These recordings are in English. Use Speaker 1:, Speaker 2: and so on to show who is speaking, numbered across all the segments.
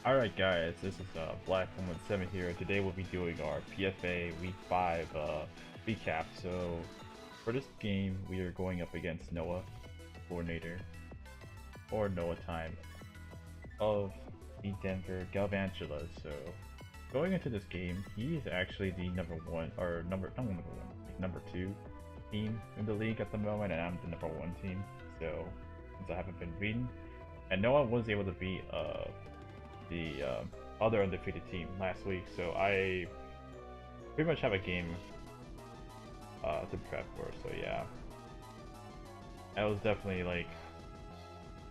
Speaker 1: Alright guys, this is Black117 here, and today we'll be doing our PFA Week 5 recap. So, for this game, we are going up against Noah, coordinator, or Noah time, of the Denver Galvantulas. So, going into this game, he is actually the number one, or not number one, like number 2 team in the league at the moment, and I'm the number 1 team. So, since I haven't been beaten, and Noah was able to beat the other undefeated team last week, so I pretty much have a game to prep for. So yeah, that was definitely like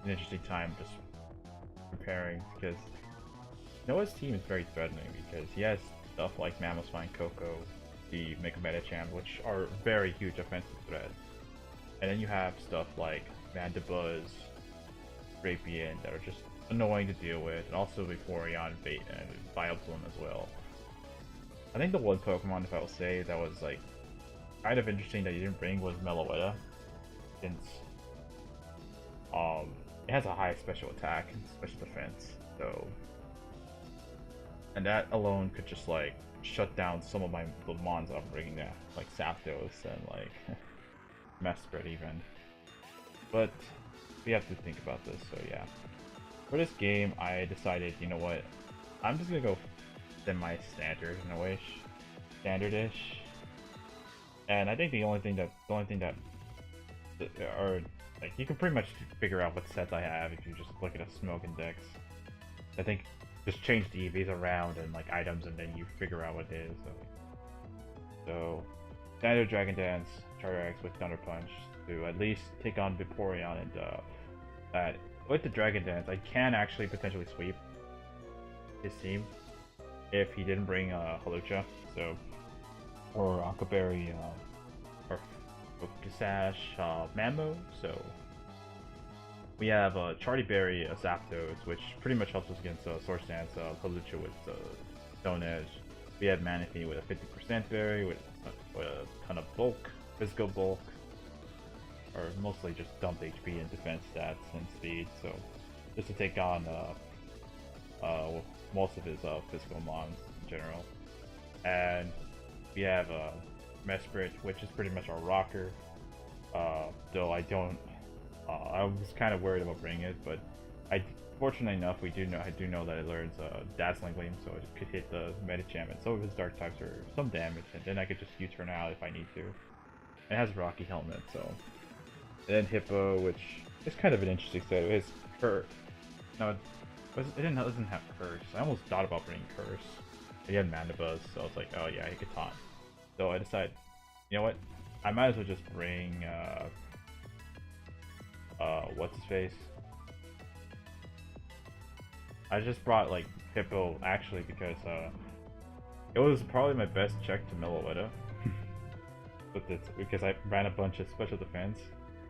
Speaker 1: an interesting time just preparing, because Noah's team is very threatening because he has stuff like Mammothswine, Coco, the Mega Medicham, which are very huge offensive threats, and then you have stuff like Vandabuzz, Rapian that are just annoying to deal with, and also Vaporeon, Bait, and Vileplume as well. I think the one Pokemon, if I will say, that was like kind of interesting that you didn't bring was Meloetta, since it has a high special attack and special defense, so and that alone could just like shut down some of the mons I'm bringing there, like Zapdos and like Mesprit even. But we have to think about this, so yeah. For this game, I decided, you know what, I'm just gonna go semi-standard in a way, standard-ish. And I think the only thing that, or like you can pretty much figure out what sets I have if you just look at a smoke index. I think just change the EVs around and like items, and then you figure out what it is. So standard Dragon Dance, Charge with Thunder Punch to at least take on Vaporeon, and that. With the Dragon Dance, I can actually potentially sweep his team if he didn't bring Hawlucha, so, or Akaberry, or Kasash, Mammo. So we have Charlie Zapdos, which pretty much helps us against Sworce Dance, Hawlucha with Stone Edge. We have Manaphy with a 50% berry with a ton of bulk, physical bulk, or mostly just dumped HP and defense stats and speed, so just to take on most of his physical mons in general. And we have Mesprit, which is pretty much our rocker, though I don't, I was kind of worried about bringing it, but fortunately enough, I do know that it learns Dazzling Gleam, so it could hit the Medicham, and some of his dark types are some damage, and then I could just U-turn out if I need to. It has Rocky Helmet, so. And then Hippo, which is kind of an interesting set. It's no, it doesn't have Curse. I almost thought about bringing Curse. He had Mandibuzz, so I was like, oh yeah, he could taunt. So I decided, you know what? I might as well just bring what's his face? I just brought like Hippo actually because it was probably my best check to Meloetta. With this, because I ran a bunch of special defense.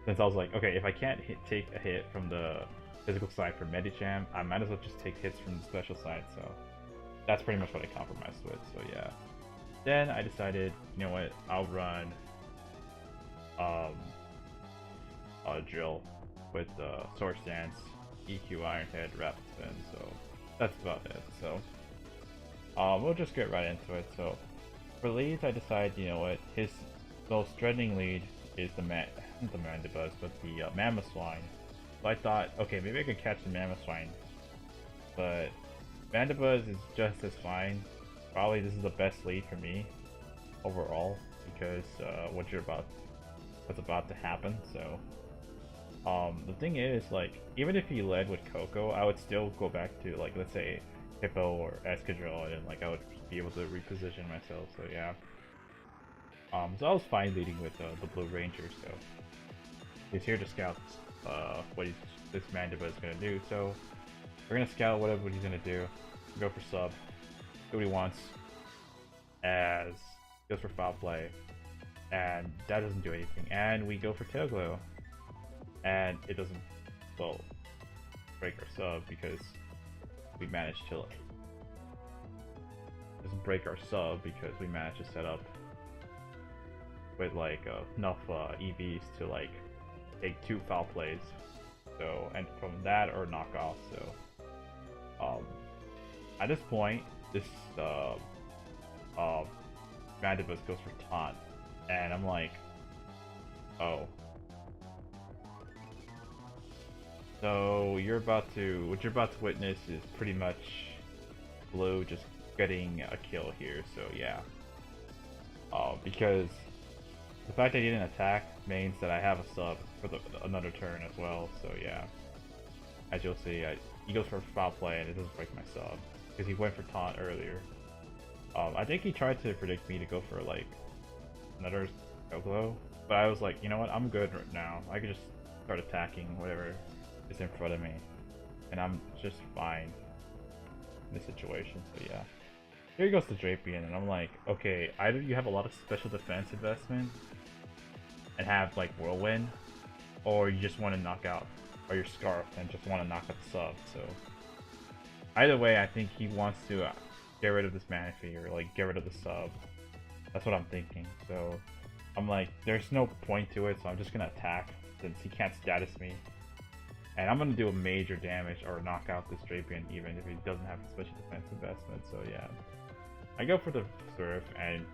Speaker 1: Since I was like, okay, if I can't take a hit from the physical side for Medicham, I might as well just take hits from the special side, so that's pretty much what I compromised with, so yeah. Then I decided, you know what, I'll run Drill with Sworce Dance, EQ Iron Head, Rapid Spin, so that's about it. So we'll just get right into it. So for leads, I decided, you know what, his most threatening lead is the Mandibuzz, but the Mammothswine. So I thought, okay, maybe I could catch the Mammothswine, but Mandibuzz is just as fine. Probably this is the best lead for me overall because what's about to happen. So the thing is, like, even if he led with Coco, I would still go back to, like, let's say Hippo or Escadrille, and then like I would be able to reposition myself. So yeah. So I was fine leading with the Blue Ranger, so he's here to scout what this Mandibuzz is going to do. So we're going to scout whatever he's going to do, go for sub, do what he wants, as goes for foul play, and that doesn't do anything. And we go for Tail Glow, and it doesn't, well, break our sub because we managed to, like, doesn't break our sub because we managed to set up with like enough EVs to like take 2 foul plays. So, and from that or knock off. So at this point, this uh, Mandibus goes for taunt, and I'm like, oh. So what you're about to witness is pretty much Blue just getting a kill here. So yeah, because the fact that he didn't attack means that I have a sub for another turn as well. So yeah, as you'll see, he goes for foul play and it doesn't break my sub because he went for taunt earlier. I think he tried to predict me to go for like another Oglo, but I was like, you know what, I'm good right now. I could just start attacking whatever is in front of me, and I'm just fine in this situation. So yeah, here goes the Drapion, and I'm like, okay, either you have a lot of special defense investment and have like Whirlwind, or you just want to knock out, or you're Scarfed and just want to knock out the sub. So either way, I think he wants to get rid of this Manaphy or like get rid of the sub. That's what I'm thinking. So I'm like, there's no point to it, so I'm just gonna attack since he can't status me. And I'm gonna do a major damage or knock out this Drapion even if he doesn't have a special defense investment. So yeah, I go for the Surf, and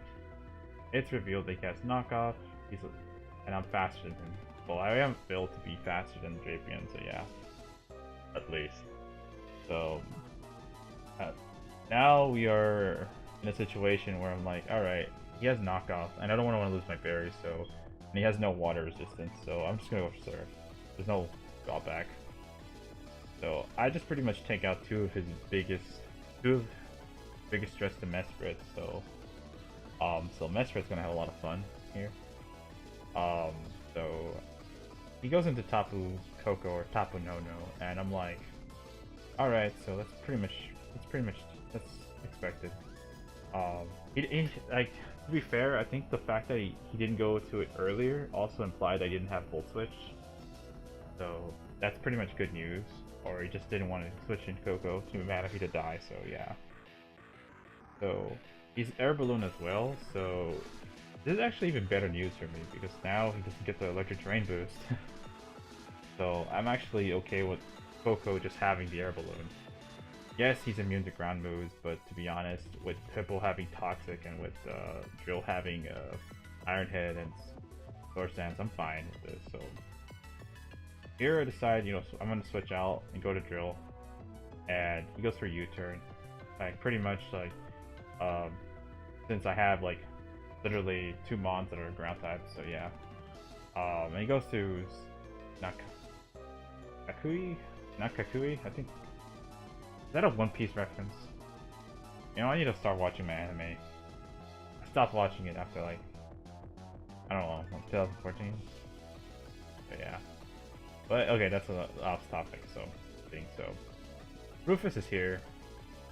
Speaker 1: it's revealed that he has knockoff. And I'm faster than him. Well, I am built to be faster than Drapion, so yeah, at least. So now we are in a situation where I'm like, all right, he has knockoff, and I don't want to lose my berries. So, and he has no water resistance, so I'm just gonna go for Surf. There's no drawback. So I just pretty much take out two of his biggest threats to Mesprit. So Mesprit's gonna have a lot of fun here. So he goes into Tapu Koko or Tapu No, and I'm like, all right, so that's pretty much expected. Like, to be fair, I think the fact that he didn't go to it earlier also implied I didn't have Volt Switch. So that's pretty much good news. Or he just didn't want to switch in Koko to Manaphy to die, so yeah. So he's Air Balloon as well, so this is actually even better news for me because now he doesn't get the Electric Terrain boost. So I'm actually okay with Koko just having the Air Balloon. Yes, he's immune to ground moves, but to be honest, with Hippo having Toxic and with Drill having Iron Head and Source Dance, I'm fine with this. So here I decide, I'm gonna switch out and go to Drill, and he goes for U-turn. Like pretty much like, since I have like literally two Mons that are ground types, so yeah. And he goes to Kakui, I think. Is that a One Piece reference? I need to start watching my anime. I stopped watching it after like, I don't know, 2014. But yeah. But okay, that's off topic. So Rufus is here,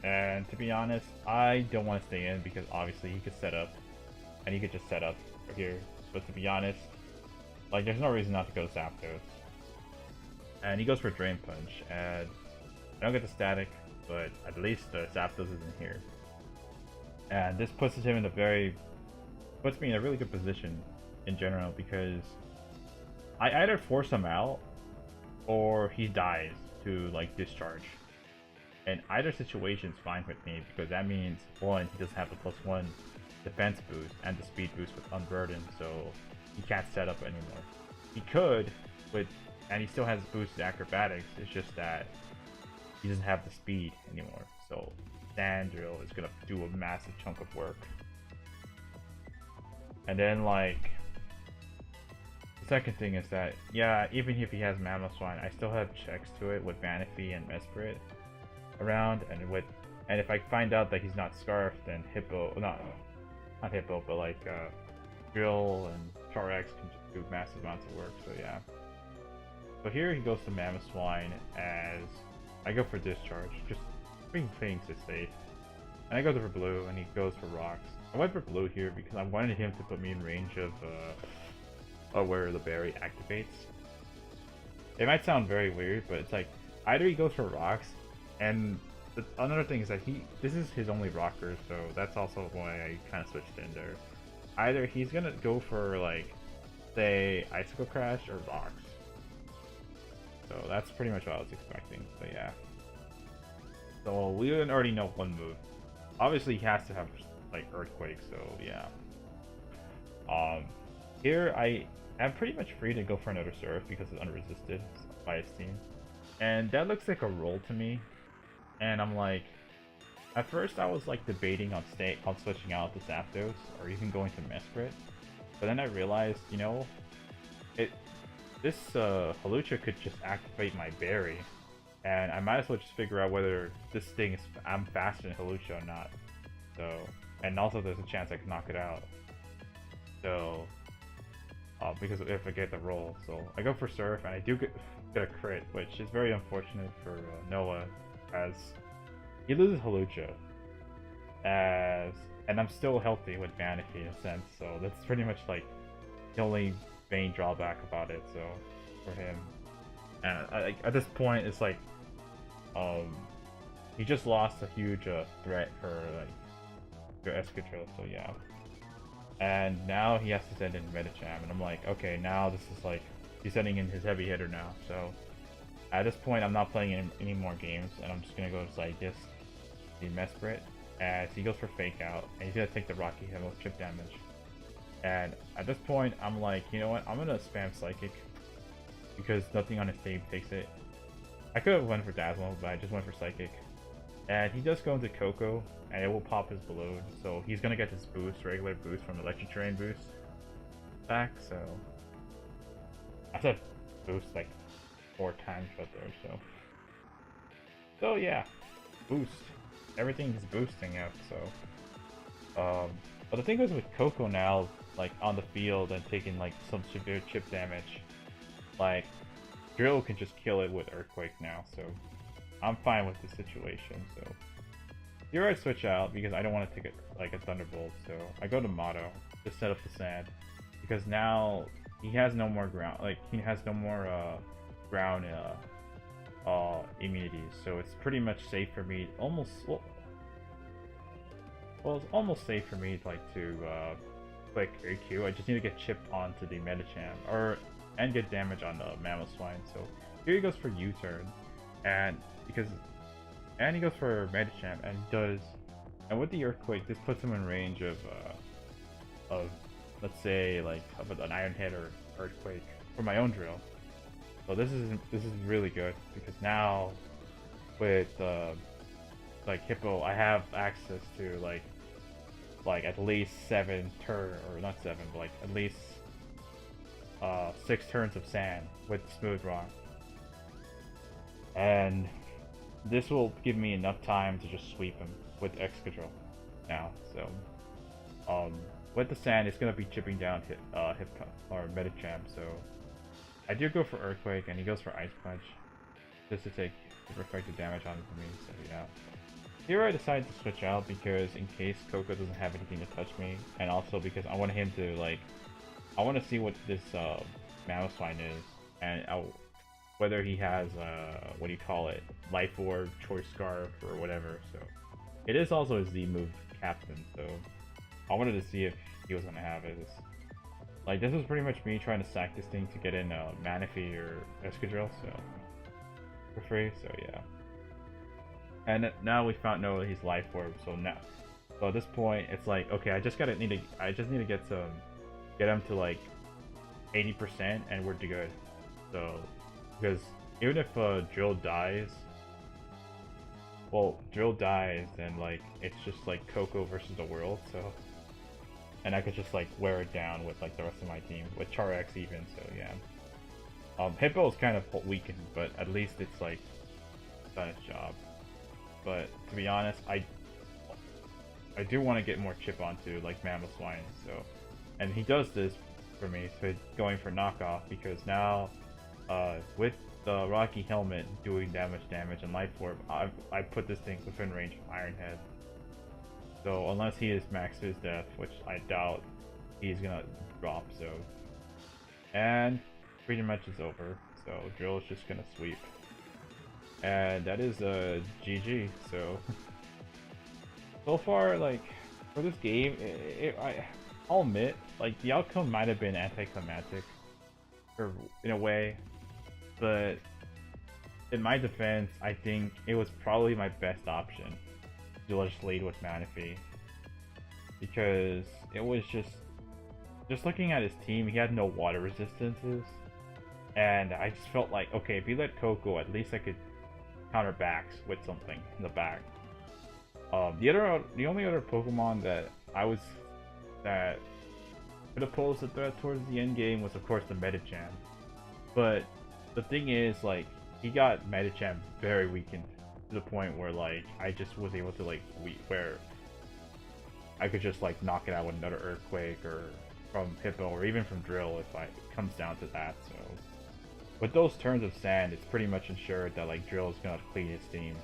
Speaker 1: and to be honest, I don't want to stay in because obviously he could set up, and he could just set up here. But to be honest, like there's no reason not to go to Zapdos. And he goes for Drain Punch, and I don't get the static, but at least the Zapdos isn't here. And this puts me in a really good position in general because I either force him out or he dies to like discharge. And either situation is fine with me because that means one, he doesn't have the +1 defense boost and the speed boost with Unburden, so he can't set up anymore. He could and he still has boosted acrobatics, it's just that he doesn't have the speed anymore. So Sand Drill is gonna do a massive chunk of work. And then the second thing is that, yeah, even if he has Mamoswine, I still have checks to it with Manaphy and Mesprit around, and if I find out that he's not Scarfed, then not Hippo, but like Drill and Char-X can just do massive amounts of work, so yeah. So here he goes to Mamoswine as I go for Discharge, just bring things to safe. And I go for Blue, and he goes for Rocks. I went for Blue here because I wanted him to put me in range of where the berry activates. It might sound very weird, but it's like either he goes for Rocks, and another thing is that this is his only rocker, so that's also why I kind of switched in there. Either he's gonna go for like, say, Icicle Crash or Rocks. So that's pretty much what I was expecting. So yeah. So we already know one move. Obviously, he has to have like Earthquake. So yeah. Um, Here I am pretty much free to go for another Surf because it's unresisted by his team, and that looks like a roll to me. And I'm like, at first I was like debating on switching out to Zapdos or even going to Mesprit, but then I realized, you know, this Hawlucha could just activate my Berry, and I might as well just figure out whether this thing is I'm faster than Hawlucha or not. So, and also there's a chance I can knock it out. So, because if I get the roll, so I go for Surf and I do get a crit, which is very unfortunate for Noah, as he loses Hawlucha, and I'm still healthy with Manaphy in a sense, so that's pretty much like the only main drawback about it. So for him, and at this point, it's like he just lost a huge threat for like your Escadrille. So yeah, and now he has to send in Medicham, and I'm like, okay, now this is like he's sending in his heavy hitter now. So at this point, I'm not playing any more games, and I'm just gonna go to like this the Mesprit, as he goes for Fake Out, and he's gonna take the Rocky Hill chip damage. And at this point, I'm like, you know what? I'm gonna spam Psychic because nothing on his team takes it. I could have went for Dazzle, but I just went for Psychic. And he does go into Coco, and it will pop his balloon, so he's gonna get this boost, regular boost from Electric Terrain boost back. So I said boost like 4 times right there. So yeah, boost. Everything's boosting up. So but the thing is with Coco now, like on the field and taking like some severe chip damage, like Drill can just kill it with Earthquake now. So I'm fine with the situation. So here I switch out because I don't want to take it like a Thunderbolt. So I go to Motto to set up the sand, because now he has no more ground. Like he has no more ground immunity. So it's pretty much safe for me. Almost well, it's almost safe for me like to click AQ. I just need to get chipped onto the Medicham and get damage on the Mamoswine. So here he goes for U-turn, and he goes for Medicham and with the Earthquake, this puts him in range of let's say like of an Iron Head or Earthquake for my own Drill. So this is really good, because now with like Hippo, I have access to like at least 7 turn, or not 7, but like at least 6 turns of sand with Smooth Rock, and this will give me enough time to just sweep him with Excadrill now. So with the sand, it's gonna be chipping down Hippo or Medicham. So I do go for Earthquake, and he goes for Ice Punch just to take the reflective damage on for me. So yeah. Here I decided to switch out because in case Coco doesn't have anything to touch me, and also because I want him to I want to see what this Mamoswine is, and whether he has what do you call it, Life Orb, Choice Scarf, or whatever. So it is also a Z move captain, so I wanted to see if he was gonna have it. Like this was pretty much me trying to sack this thing to get in Manaphy or Escadrille, so for free. So yeah. And now we found Noah, he's Life Orb, so at this point it's like, okay, I just need to get him to like 80% and we're good. So because even if Drill dies, then like it's just like Coco versus the world. So, and I could just like wear it down with like the rest of my team with Char-X even. So yeah, Hippo is kind of weakened, but at least it's like done its job. But to be honest, I do want to get more chip onto like Mamoswine. So, and he does this for me, so going for knockoff, because now with the Rocky Helmet doing damage and Life Orb, I put this thing within range of Iron Head. So unless he is max his death, which I doubt he's gonna drop, so, and pretty much is over. So Drill is just gonna sweep. And that is GG. So far, like for this game, I'll admit, like the outcome might have been anticlimactic, in a way, but in my defense, I think it was probably my best option to just lead with Manaphy, because it was just looking at his team, he had no water resistances, and I just felt like, okay, if he let Coco, at least I could counter backs with something in the back. The only other Pokemon that could have posed a threat towards the end game was, of course, the Medicham. But the thing is, like, he got Medicham very weakened to the point where, like, I just was able to, like, where I could just, like, knock it out with another Earthquake or from Hippo or even from Drill if it comes down to that. So with those turns of Sand, it's pretty much ensured that, like, Drill is gonna clean his team,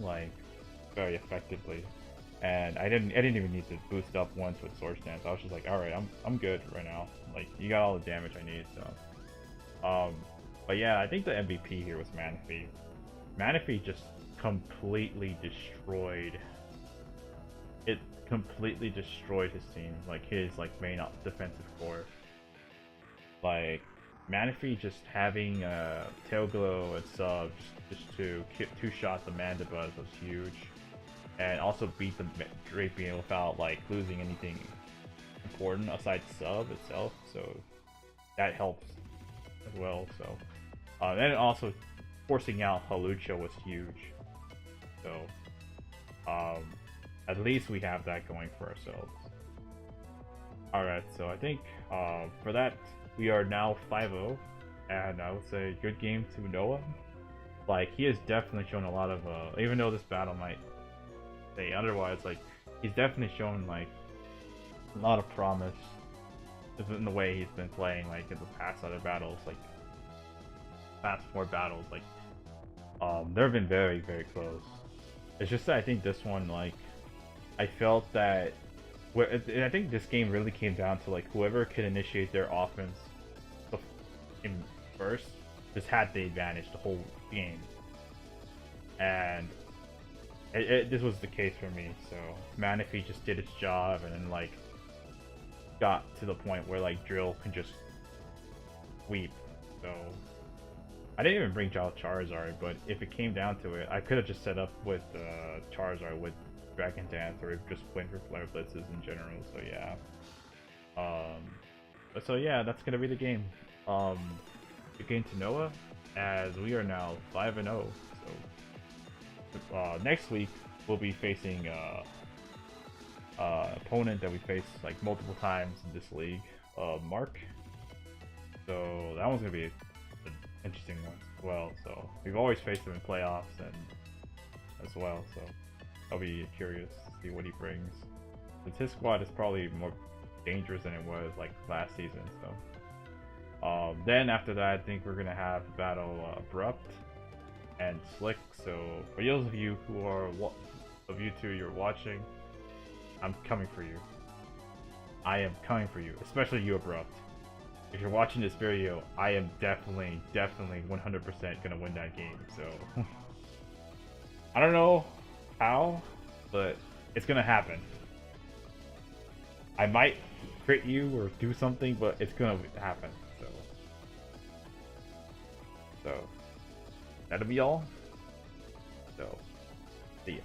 Speaker 1: like, very effectively. And I didn't even need to boost up once with Swords Dance. I was just like, alright, I'm good right now. Like, you got all the damage I need, so. But yeah, I think the MVP here was Manaphy. Manaphy just completely destroyed. It completely destroyed his team, like his main defensive core. Like, Manaphy just having Tail Glow and Sub just to two-shot the Mandibuzz was huge. And also beat the Drapion without, like, losing anything important aside Sub itself, so that helps as well. So then also forcing out Hawlucha was huge, so at least we have that going for ourselves. Alright, so I think for that we are now 5-0, and I would say good game to Noah. Like, he has definitely shown a lot of even though this battle might say otherwise, like, he's definitely shown, like, a lot of promise in the way he's been playing, like, in the past other battles, like past 4 battles. Like, they've been very, very close. It's just that I think this one, like, I felt that I think this game really came down to, like, whoever could initiate their offense in first just had the advantage the whole game, and this was the case for me. So Manaphy just did its job, and then, like, got to the point where, like, Drill can just sweep. So I didn't even bring out Charizard, but if it came down to it, I could have just set up with Charizard with Dragon Dance, or just went for Flare Blitzes in general. So yeah. So yeah, that's gonna be the game. The game to Noah, as we are now 5-0. So next week we'll be facing opponent that we faced, like, multiple times in this league, Mark. So that one's gonna be an interesting one as well. So we've always faced him in playoffs and as well. So I'll be curious to see what he brings, since his squad is probably more dangerous than it was, like, last season. So then after that, I think we're gonna have battle Abrupt and Slick. So for those of you who are you're watching, I'm coming for you. I am coming for you, especially you, Abrupt. If you're watching this video, I am definitely 100% gonna win that game. So I don't know how, but it's gonna happen. I might crit you or do something, but it's gonna happen. So that'll be all. So see ya.